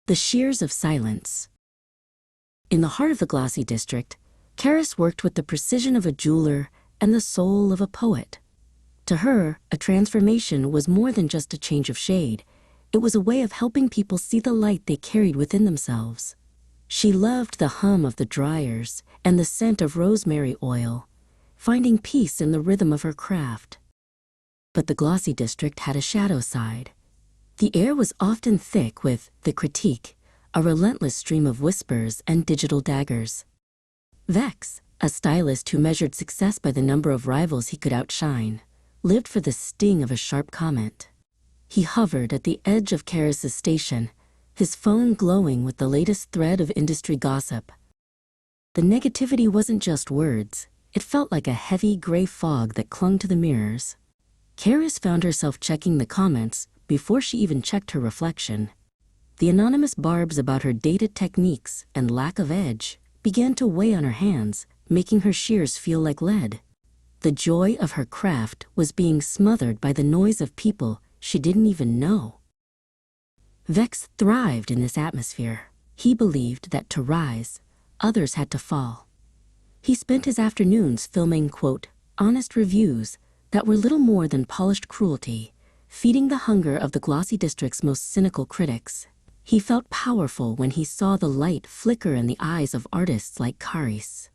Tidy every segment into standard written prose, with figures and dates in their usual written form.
The Shears of Silence. In the heart of the glossy district, Karis worked with the precision of a jeweler and the soul of a poet. To her, a transformation was more than just a change of shade. It was a way of helping people see the light they carried within themselves. She loved the hum of the dryers and the scent of rosemary oil, finding peace in the rhythm of her craft. But the glossy district had a shadow side. The air was often thick with the critique, a relentless stream of whispers and digital daggers. Vex, a stylist who measured success by the number of rivals he could outshine, lived for the sting of a sharp comment. He hovered at the edge of Karis's station, his phone glowing with the latest thread of industry gossip. The negativity wasn't just words, it felt like a heavy gray fog that clung to the mirrors. Karis found herself checking the comments before she even checked her reflection. The anonymous barbs about her dated techniques and lack of edge began to weigh on her hands, making her shears feel like lead. The joy of her craft was being smothered by the noise of people she didn't even know. Vex thrived in this atmosphere. He believed that to rise, others had to fall. He spent his afternoons filming, quote, honest reviews that were little more than polished cruelty, feeding the hunger of the glossy district's most cynical critics. He felt powerful when he saw the light flicker in the eyes of artists like Karis.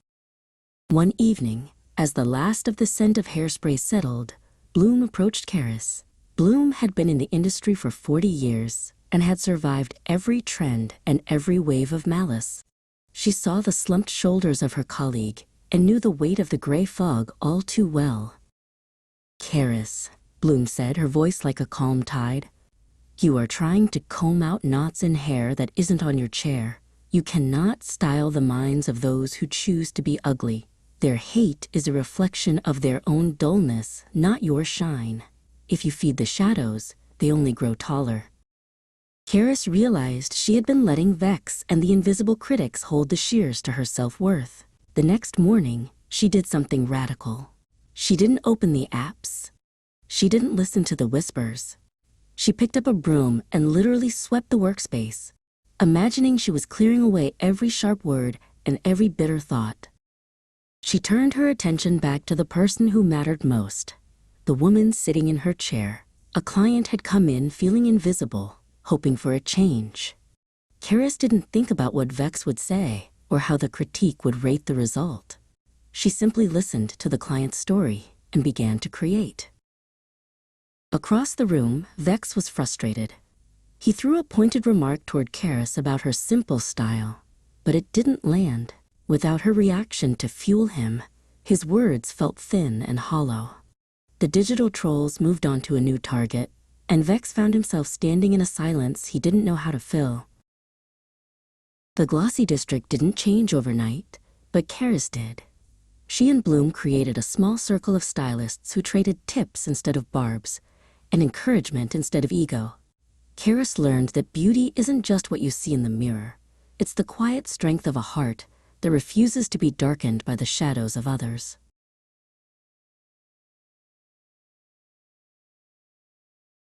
One evening, as the last of the scent of hairspray settled, Bloom approached Karis. Bloom had been in the industry for 40 years and had survived every trend and every wave of malice. She saw the slumped shoulders of her colleague and knew the weight of the gray fog all too well. Karis, Bloom said, her voice like a calm tide. You are trying to comb out knots in hair that isn't on your chair. You cannot style the minds of those who choose to be ugly. Their hate is a reflection of their own dullness, not your shine. If you feed the shadows, they only grow taller. Karis realized she had been letting Vex and the invisible critics hold the shears to her self-worth. The next morning, she did something radical. She didn't open the apps. She didn't listen to the whispers. She picked up a broom and literally swept the workspace, imagining she was clearing away every sharp word and every bitter thought. She turned her attention back to the person who mattered most, the woman sitting in her chair. A client had come in feeling invisible, hoping for a change. Karis didn't think about what Vex would say or how the critique would rate the result. She simply listened to the client's story and began to create. Across the room, Vex was frustrated. He threw a pointed remark toward Karis about her simple style, but it didn't land. Without her reaction to fuel him, his words felt thin and hollow. The digital trolls moved on to a new target, and Vex found himself standing in a silence he didn't know how to fill. The glossy district didn't change overnight, but Karis did. She and Bloom created a small circle of stylists who traded tips instead of barbs, and encouragement instead of ego. Karis learned that beauty isn't just what you see in the mirror. It's the quiet strength of a heart that refuses to be darkened by the shadows of others.